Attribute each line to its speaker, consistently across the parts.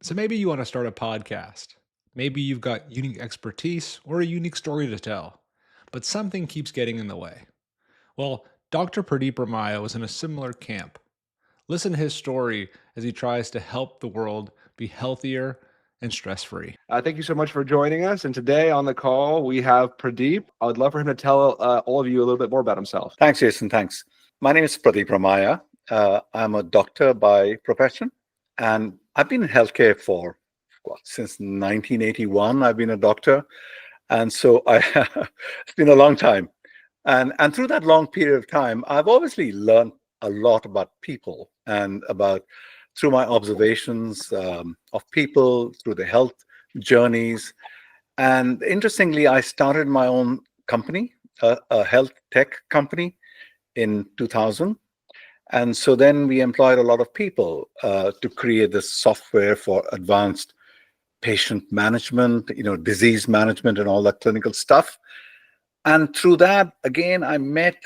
Speaker 1: So maybe you want to start a podcast. Maybe you've got unique expertise or a unique story to tell, but something keeps getting in the way. Well, Dr. Pradeep Ramayya was in a similar camp. Listen to his story as he tries to help the world be healthier and stress free.
Speaker 2: Thank you so much for joining us. And today on the call, we have Pradeep. I would love for him to tell all of you a little bit more about himself.
Speaker 3: Thanks, Jason. Thanks. My name is Pradeep Ramayya. I'm a doctor by profession, and I've been in healthcare for since 1981. I've been a doctor, and so it's been a long time. And through that long period of time, I've obviously learned a lot about people and about through my observations of people, through the health journeys. And interestingly, I started my own company, a health tech company in 2000. And so then we employed a lot of people to create this software for advanced patient management, disease management and all that clinical stuff. And through that, again, I met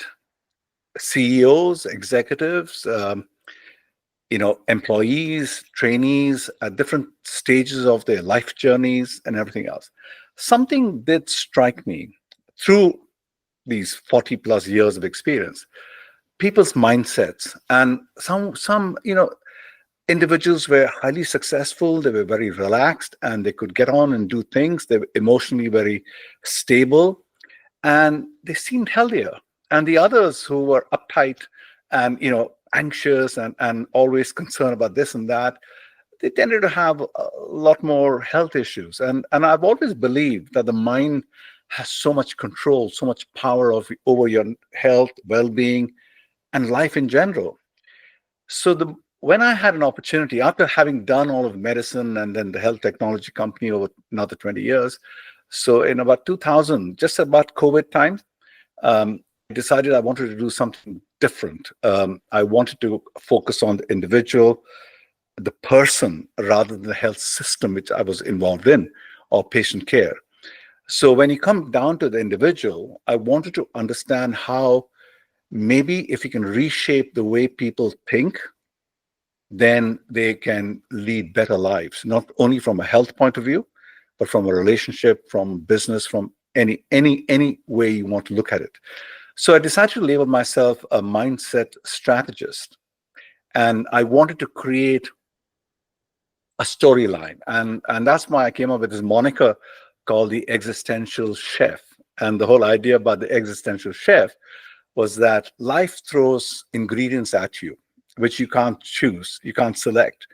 Speaker 3: CEOs, executives, employees, trainees at different stages of their life journeys and everything else. Something did strike me through these 40 plus years of experience, people's mindsets. And some individuals were highly successful, they were very relaxed, and they could get on and do things. They were emotionally very stable, and they seemed healthier. And the others who were uptight and anxious and always concerned about this and that, they tended to have a lot more health issues. And I've always believed that the mind has so much control, so much power over your health, well-being, and life in general. So when I had an opportunity, after having done all of medicine and then the health technology company over another 20 years, so in about 2000, just about COVID time, I decided I wanted to do something different. I wanted to focus on the individual, the person, rather than the health system, which I was involved in, or patient care. So when you come down to the individual, I wanted to understand how maybe if you can reshape the way people think, then they can lead better lives, not only from a health point of view, but from a relationship, from business, from any way you want to look at it. So I decided to label myself a mindset strategist. And I wanted to create a storyline. And that's why I came up with this moniker called the Existential Chef. And the whole idea about the Existential Chef was that life throws ingredients at you, which you can't choose, you can't select.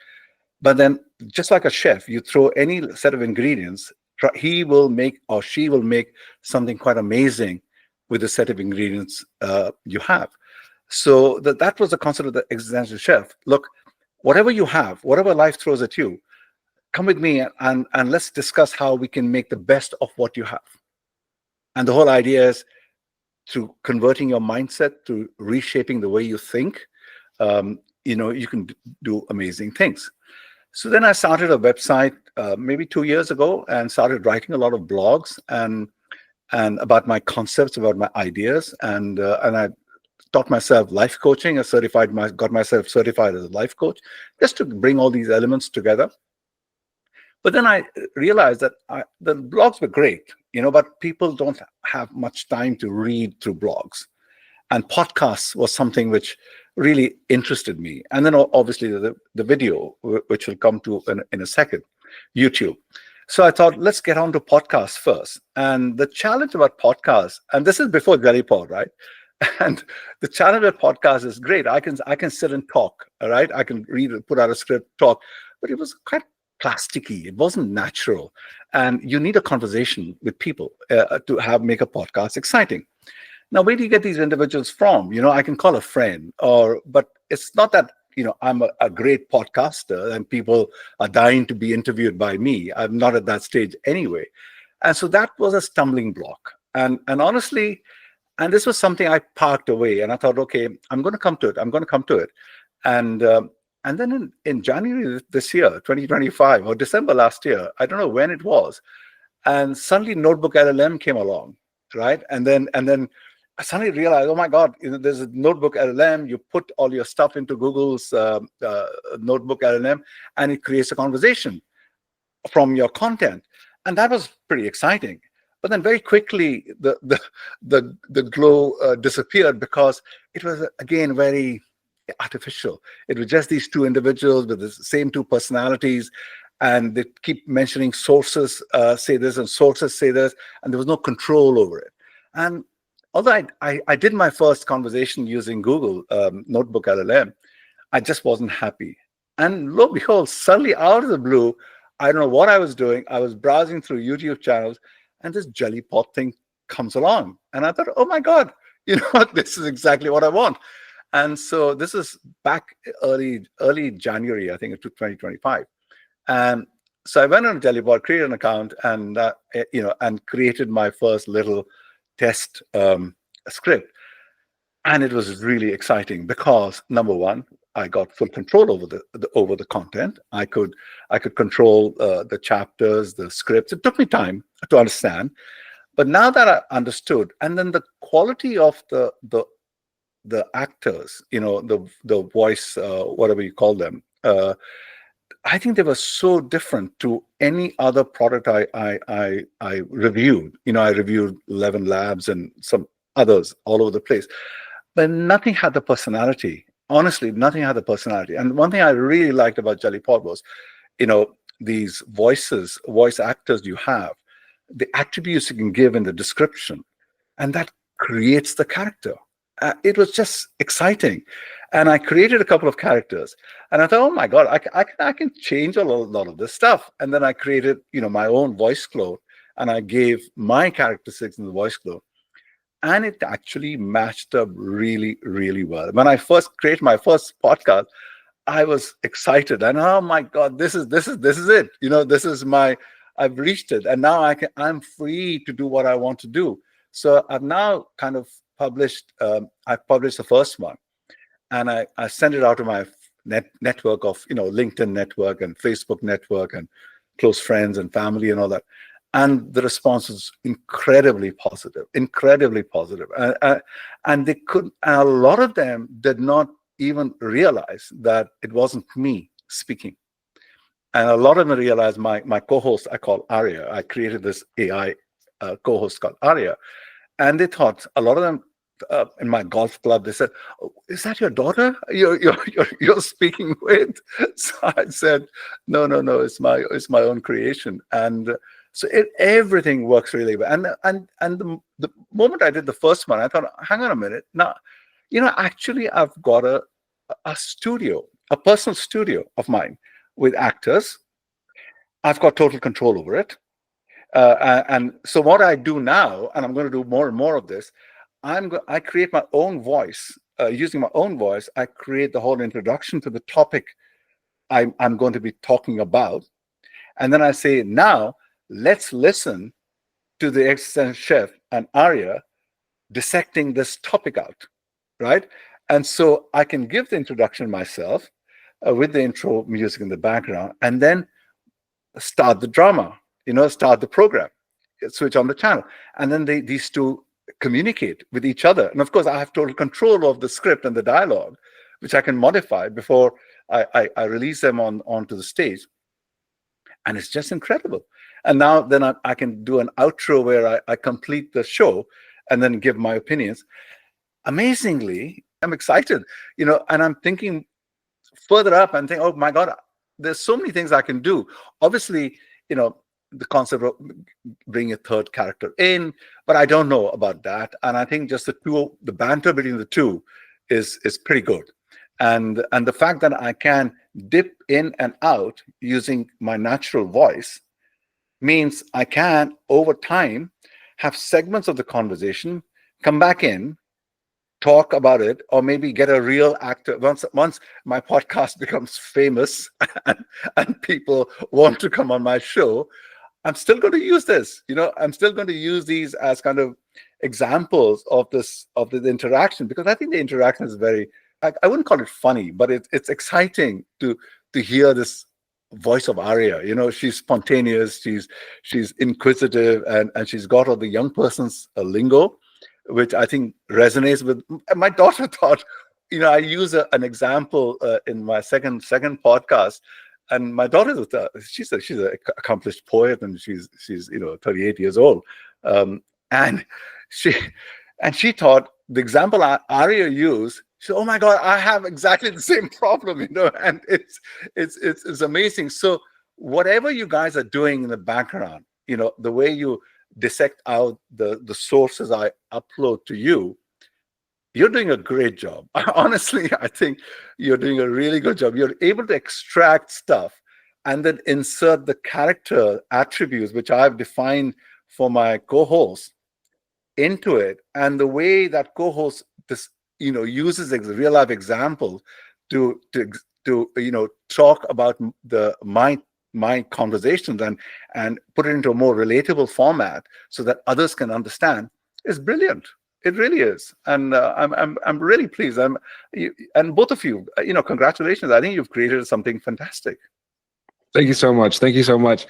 Speaker 3: But then, just like a chef, you throw any set of ingredients, he will make or she will make something quite amazing with the set of ingredients you have. So that was the concept of the Existential Chef. Look, whatever you have, whatever life throws at you, come with me and let's discuss how we can make the best of what you have. And the whole idea is through converting your mindset, through reshaping the way you think, you can do amazing things. So then I started a website maybe 2 years ago and started writing a lot of blogs and about my concepts, about my ideas, and I taught myself life coaching. Got myself certified as a life coach, just to bring all these elements together. But then I realized that the blogs were great, but people don't have much time to read through blogs. And podcasts was something which really interested me. And then obviously the video, which will come to in a second, YouTube. So I thought, let's get on to podcasts first. And the challenge about podcasts, and this is before Jellypod, right? And the challenge with podcasts is great. I can sit and talk, all right? I can read, put out a script, talk, but it was quite plasticky. It wasn't natural. And you need a conversation with people to make a podcast exciting. Now, where do you get these individuals from? I can call a friend, but it's not that, I'm a great podcaster and people are dying to be interviewed by me. I'm not at that stage anyway. And so that was a stumbling block. And honestly, and this was something I parked away, and I thought, okay, I'm going to come to it. And then in January this year, 2025, or December last year, I don't know when it was, and suddenly NotebookLM came along, right? And then I suddenly realized, oh my God, there's a NotebookLM. You put all your stuff into Google's NotebookLM, and it creates a conversation. from your content, and that was pretty exciting. But then very quickly the glow disappeared, because it was again very artificial. It was just these two individuals with the same two personalities, and they keep mentioning sources say this and sources say this, and there was no control over it. And although I did my first conversation using Google NotebookLM, I just wasn't happy. And lo and behold, suddenly out of the blue, I don't know what I was doing. I was browsing through YouTube channels, and this Jellypod thing comes along. And I thought, oh my God, you know what? This is exactly what I want. And so this is back early January, I think, of 2025. And so I went on Jellypod, created an account, and and created my first little test script. And it was really exciting because, number one, I got full control over the content. I could control the chapters, the scripts. It took me time to understand, but now that I understood, and then the quality of the actors, the voice, whatever you call them, I think they were so different to any other product I reviewed. I reviewed 11 Labs and some others all over the place, but nothing had the personality. Honestly, nothing had the personality. And one thing I really liked about Jellypod was, these voice actors you have, the attributes you can give in the description, and that creates the character. It was just exciting. And I created a couple of characters, and I thought, oh my God, I can change a lot of this stuff. And then I created, my own voice clone, and I gave my characteristics in the voice clone. And it actually matched up really, really well. When I first created my first podcast, I was excited, and oh my God, this is it. I've reached it, and now I'm free to do what I want to do. So I've now kind of published. I've published the first one, and I sent it out to my network of LinkedIn network and Facebook network and close friends and family and all that. And the response was incredibly positive, incredibly positive. And a lot of them did not even realize that it wasn't me speaking. And a lot of them realized my co-host, I call Arya. I created this AI co-host called Arya. And they thought, a lot of them in my golf club, they said, oh, is that your daughter you're speaking with? So I said, no, it's my own creation. And so everything works really well. And the moment I did the first one, I thought, hang on a minute. Now, actually, I've got a studio, a personal studio of mine with actors. I've got total control over it. And so what I do now, and I'm going to do more and more of this, I create my own voice. Using my own voice, I create the whole introduction to the topic I'm going to be talking about. And then I say, now, let's listen to the Existential Chef and Arya dissecting this topic out, right? And so I can give the introduction myself with the intro music in the background, and then start the drama, start the program, switch on the channel. And then these two communicate with each other. And of course, I have total control of the script and the dialogue, which I can modify before I release them onto the stage. And it's just incredible. And now then I can do an outro where I complete the show and then give my opinions. Amazingly, I'm excited, and I'm thinking further up and think, oh my God, there's so many things I can do. Obviously, the concept of bringing a third character in, but I don't know about that. And I think just the banter between the two is pretty good. And the fact that I can dip in and out using my natural voice means I can, over time, have segments of the conversation, come back in, talk about it, or maybe get a real actor. Once my podcast becomes famous and people want to come on my show, I'm still going to use this. I'm still going to use these as kind of examples of the interaction, because I think the interaction is very, I wouldn't call it funny, but it's exciting to hear this voice of Arya. She's spontaneous, she's inquisitive, and she's got all the young person's lingo, which I think resonates with my daughter. Thought, I use an example in my second podcast, And my daughter, she's an accomplished poet, and she's 38 years old, and she she thought the example Arya used. She said, "Oh my God, I have exactly the same problem," and it's amazing. So whatever you guys are doing in the background, the way you dissect out the sources I upload to you, you're doing a great job. Honestly, I think you're doing a really good job. You're able to extract stuff and then insert the character attributes, which I've defined for my co-host, into it. And the way that co-host uses real life examples to talk about my conversations and put it into a more relatable format so that others can understand is brilliant. It really is, and I'm really pleased. And both of you, congratulations. I think you've created something fantastic.
Speaker 2: Thank you so much. Thank you so much.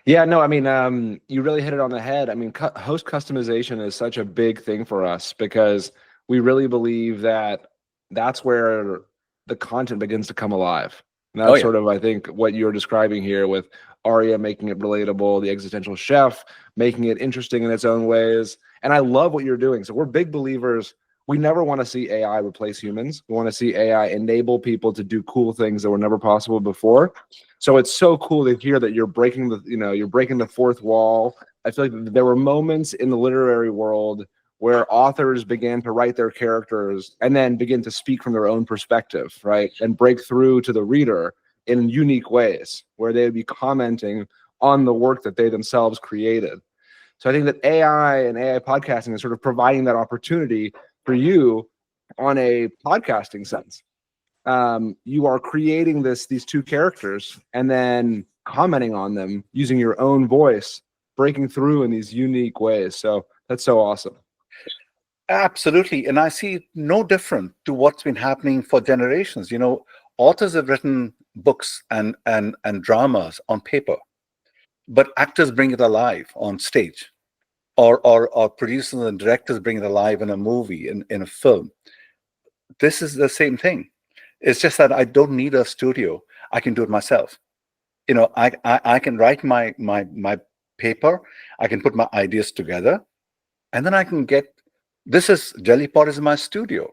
Speaker 2: Yeah, no, I mean, you really hit it on the head. I mean, host customization is such a big thing for us because we really believe that that's where the content begins to come alive. And that's sort of, I think, what you're describing here with Arya making it relatable, the Existential Chef making it interesting in its own ways. And I love what you're doing. So we're big believers. We never want to see AI replace humans. We want to see AI enable people to do cool things that were never possible before. So it's so cool to hear that you're breaking the fourth wall. I feel like there were moments in the literary world where authors began to write their characters and then begin to speak from their own perspective, right? And break through to the reader in unique ways where they would be commenting on the work that they themselves created. So I think that AI and AI podcasting is sort of providing that opportunity for you on a podcasting sense. You are creating these two characters and then commenting on them using your own voice, breaking through in these unique ways. So that's so awesome.
Speaker 3: Absolutely. And I see no different to what's been happening for generations. Authors have written books and dramas on paper, but actors bring it alive on stage, or producers and directors bring it alive in a movie, in a film. This is the same thing. It's just that I don't need a studio. I can do it myself. I can write my paper. I can put my ideas together, and then I can get. This is Jellypod is my studio,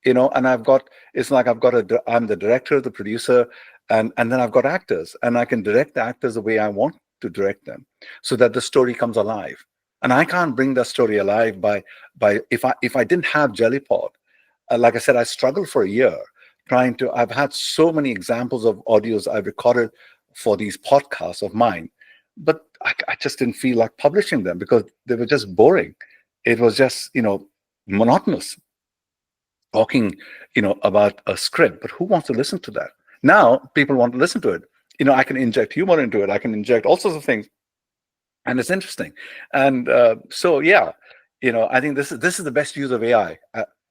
Speaker 3: and I'm the director, the producer, and then I've got actors, and I can direct the actors the way I want to direct them, so that the story comes alive. And I can't bring that story alive by if I didn't have Jellypod. Like I said, I struggled for a year I've had so many examples of audios I've recorded for these podcasts of mine, but I just didn't feel like publishing them because they were just boring. It was just, monotonous talking, about a script, but who wants to listen to that? Now people want to listen to it. I can inject humor into it. I can inject all sorts of things, and it's interesting. And so, yeah, I think this is the best use of AI.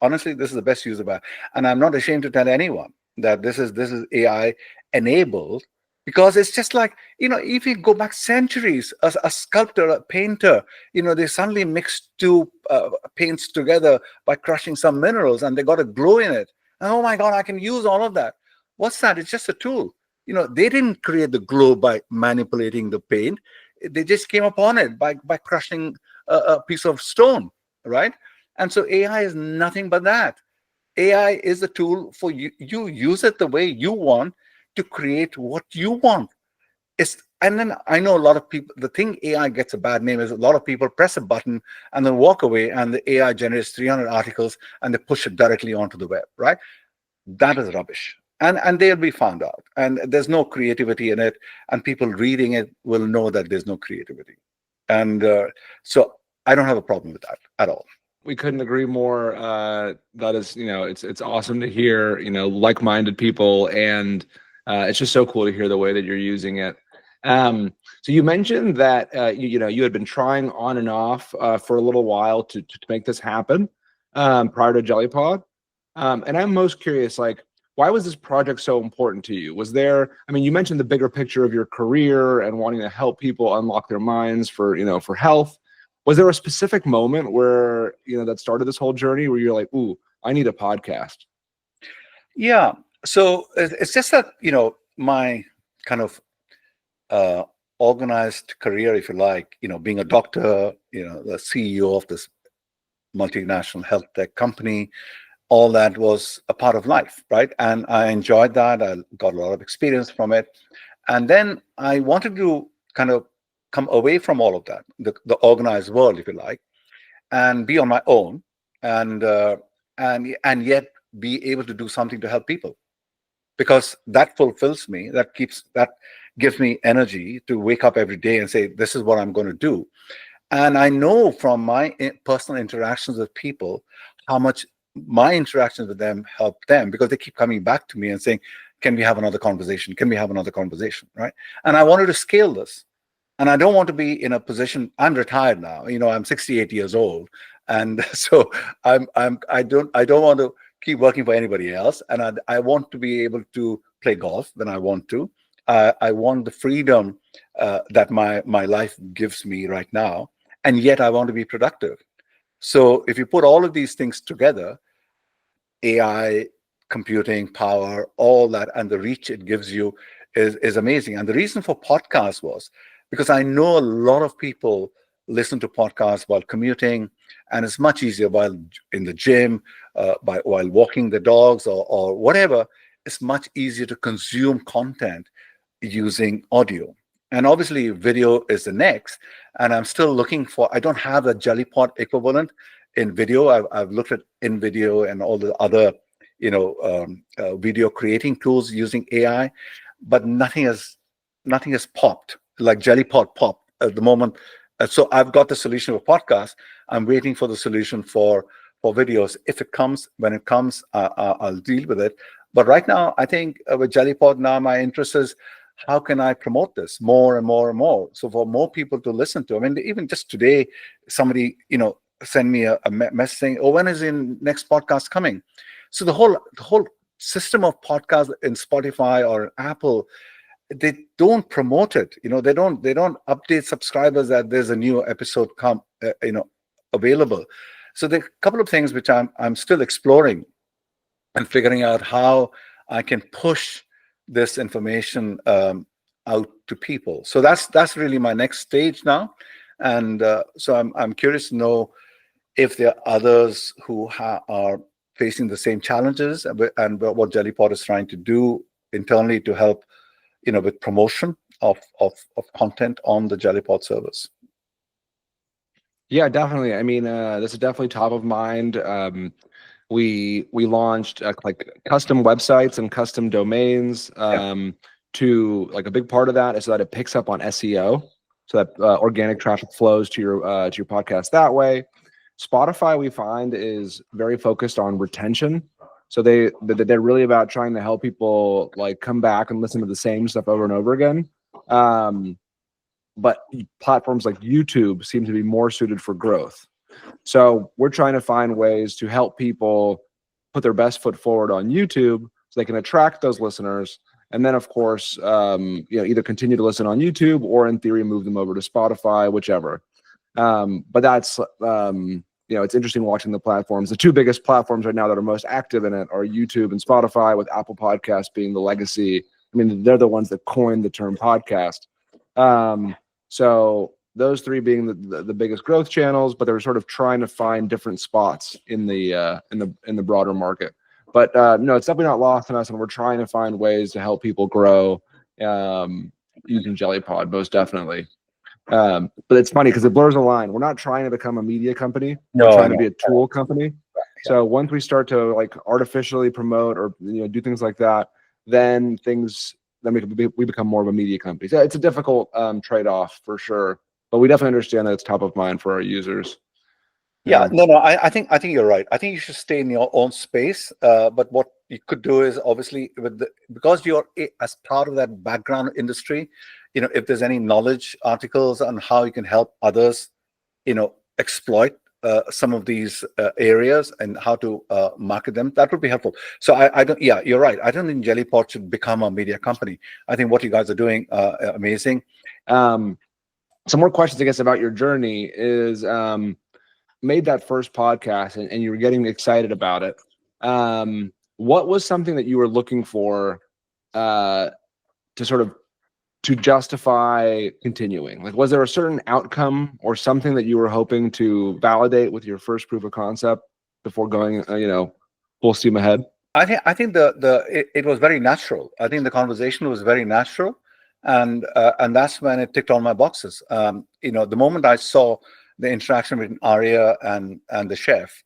Speaker 3: Honestly, this is the best use of AI, and I'm not ashamed to tell anyone that this is AI enabled, because it's just like, if you go back centuries, a sculptor, a painter, they suddenly mix two paints together by crushing some minerals, and they got a glow in it. And oh my God, I can use all of that. What's that? It's just a tool. They didn't create the glow by manipulating the paint. They just came upon it by crushing a piece of stone, right? And so AI is nothing but that. AI is a tool for you. You use it the way you want to create what you want. And then I know a lot of people, the thing AI gets a bad name is a lot of people press a button and then walk away, and the AI generates 300 articles and they push it directly onto the web, right? That is rubbish. And they'll be found out. And there's no creativity in it. And people reading it will know that there's no creativity. And so I don't have a problem with that at all.
Speaker 2: We couldn't agree more. That is, it's awesome to hear, like-minded people, and it's just so cool to hear the way that you're using it. So you mentioned that you had been trying on and off for a little while to make this happen prior to Jellypod, and I'm most curious, like, why was this project so important to you? Was there, I mean, you mentioned the bigger picture of your career and wanting to help people unlock their minds for health. Was there a specific moment where, that started this whole journey where you're like, ooh, I need a podcast?
Speaker 3: Yeah. So it's just that, my kind of organized career, if you like, being a doctor, the CEO of this multinational health tech company, all that was a part of life, right? And I enjoyed that. I got a lot of experience from it. And then I wanted to kind of come away from all of that, the organized world, if you like, and be on my own, and and yet be able to do something to help people, because that fulfills me. That gives me energy to wake up every day and say, this is what I'm going to do. And I know from my personal interactions with people how much my interactions with them help them, because they keep coming back to me and saying, can we have another conversation? Can we have another conversation? Right. And I wanted to scale this. And I don't want to be in a position. I'm retired now. I'm 68 years old. And so I don't want to keep working for anybody else. And I want to be able to play golf when I want to. I want the freedom that my life gives me right now, and yet I want to be productive. So if you put all of these things together, AI, computing power, all that, and the reach it gives you is amazing. And the reason for podcasts was because I know a lot of people listen to podcasts while commuting, and it's much easier while in the gym, while walking the dogs, or whatever. It's much easier to consume content using audio. And obviously, video is the next. And I'm still looking for, I don't have a Jellypod equivalent in video. I've looked at InVideo and all the other, video creating tools using AI, but nothing has popped like Jellypod popped at the moment. So I've got the solution for podcasts. I'm waiting for the solution for videos. If it comes, when it comes, I'll deal with it. But right now, I think with Jellypod now, my interest is, how can I promote this more and more and more? So for more people to listen to. I mean, even just today, somebody, send me a message saying, "Oh, when is the next podcast coming?" So the whole system of podcasts in Spotify or Apple, they don't promote it. They don't update subscribers that there's a new episode available. So there are a couple of things which I'm still exploring and figuring out how I can push this information out to people. So that's really my next stage now. And so I'm curious to know if there are others who are facing the same challenges, and what Jellypod is trying to do internally to help, with promotion of content on the Jellypod service.
Speaker 2: Yeah, definitely. I mean, this is definitely top of mind. We launched like custom websites and custom domains. To like, a big part of that is so that it picks up on SEO, so that organic traffic flows to your podcast that way. Spotify, we find, is very focused on retention. So they're really about trying to help people like come back and listen to the same stuff over and over again. But platforms like YouTube seem to be more suited for growth. So we're trying to find ways to help people put their best foot forward on YouTube so they can attract those listeners. And then, of course, either continue to listen on YouTube or, in theory, move them over to Spotify, whichever. But that's, it's interesting watching the platforms. The two biggest platforms right now that are most active in it are YouTube and Spotify, with Apple Podcasts being the legacy. I mean, they're the ones that coined the term podcast. So those three being the biggest growth channels, but they're sort of trying to find different spots in the broader market. But no, it's definitely not lost on us, and we're trying to find ways to help people grow using Jellypod, most definitely. But it's funny because it blurs the line. We're not trying to become a media company. We're trying to be a tool company. So once we start to like artificially promote or do things like that, then we become more of a media company. So it's a difficult trade-off for sure, but we definitely understand that it's top of mind for our users.
Speaker 3: Yeah, no, I think you're right. I think you should stay in your own space. But what you could do is, obviously, because you're as part of that background industry, if there's any knowledge articles on how you can help others, exploit some of these areas and how to market them, that would be helpful. So I don't. Yeah, you're right. I don't think Jellypod should become a media company. I think what you guys are doing, amazing.
Speaker 2: Some more questions, I guess, about your journey is. Made that first podcast and you were getting excited about it. What was something that you were looking for to sort of to justify continuing? Like, was there a certain outcome or something that you were hoping to validate with your first proof of concept before going, full steam ahead?
Speaker 3: I think it was very natural. I think the conversation was very natural, and that's when it ticked all my boxes. The moment I saw the interaction between Arya and the chef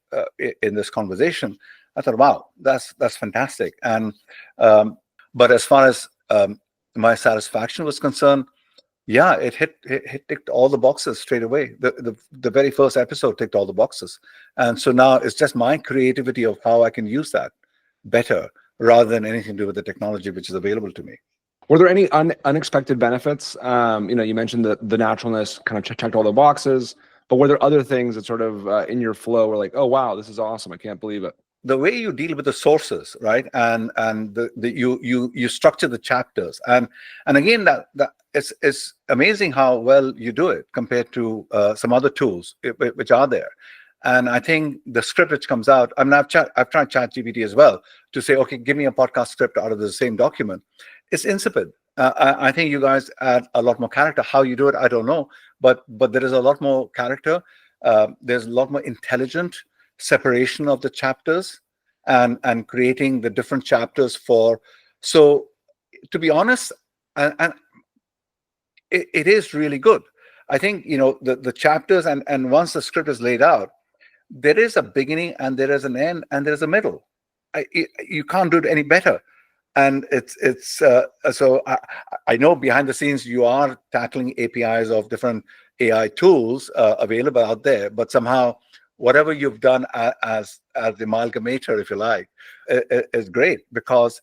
Speaker 3: in this conversation, I thought, wow, that's fantastic. And but as far as my satisfaction was concerned, yeah, it ticked all the boxes straight away. The very first episode ticked all the boxes, and so now it's just my creativity of how I can use that better rather than anything to do with the technology which is available to me.
Speaker 2: Were there any unexpected benefits? You mentioned the naturalness kind of checked all the boxes, but were there other things that sort of in your flow were like, oh wow, this is awesome, I can't believe it?
Speaker 3: The way you deal with the sources, right, and you structure the chapters, and again that it's amazing how well you do it compared to some other tools which are there. And I think the script which comes out, I mean, I've tried ChatGPT as well to say, okay, give me a podcast script out of the same document. It's insipid. I think you guys add a lot more character. How you do it, I don't know, but there is a lot more character. There's a lot more intelligent separation of the chapters and creating the different chapters for. So, to be honest, and it is really good. I think the chapters and once the script is laid out, there is a beginning and there is an end and there is a middle. You can't do it any better. And so I know behind the scenes you are tackling APIs of different AI tools available out there, but somehow whatever you've done as the amalgamator, if you like, is great because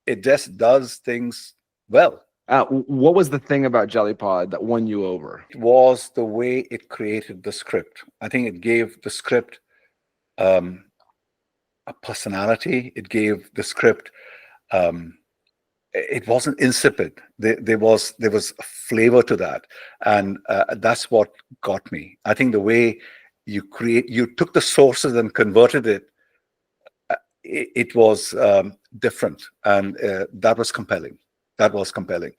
Speaker 3: it just does things well.
Speaker 2: What was the thing about Jellypod that won you over?
Speaker 3: It was the way it created the script. I think it gave the script a personality. It gave the script. It wasn't insipid. There was a flavor to that, and that's what got me. I think the way you took the sources and converted it. It was different, and that was compelling. That was compelling.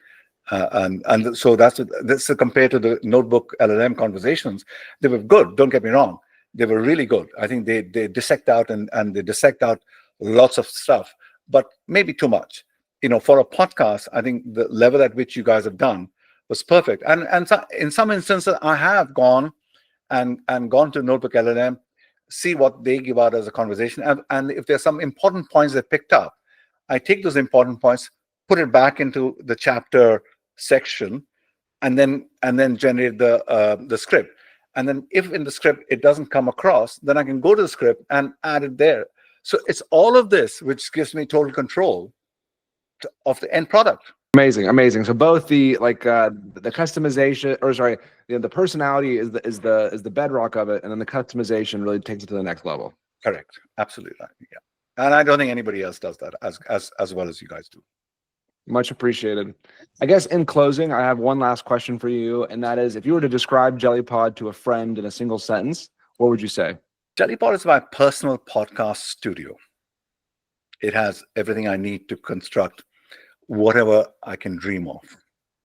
Speaker 3: And so that's compared to the notebook LLM conversations. They were good, don't get me wrong, they were really good. I think they dissect out and they dissect out lots of stuff, but maybe too much. For a podcast, I think the level at which you guys have done was perfect. And so in some instances I have gone to notebook LLM, see what they give out as a conversation, and if there's some important points they picked up, I take those important points, put it back into the chapter section, and then generate the script. And then if in the script it doesn't come across, then I can go to the script and add it there. So it's all of this which gives me total control of the end product.
Speaker 2: Amazing. So both the customization, or sorry, the personality is the bedrock of it, and then the customization really takes it to the next level.
Speaker 3: Correct. Absolutely right. Yeah. And I don't think anybody else does that as well as you guys do.
Speaker 2: Much appreciated. I guess in closing, I have one last question for you, and that is, if you were to describe Jellypod to a friend in a single sentence, what would you say?
Speaker 3: Jellypod is my personal podcast studio. It has everything I need to construct whatever I can dream of.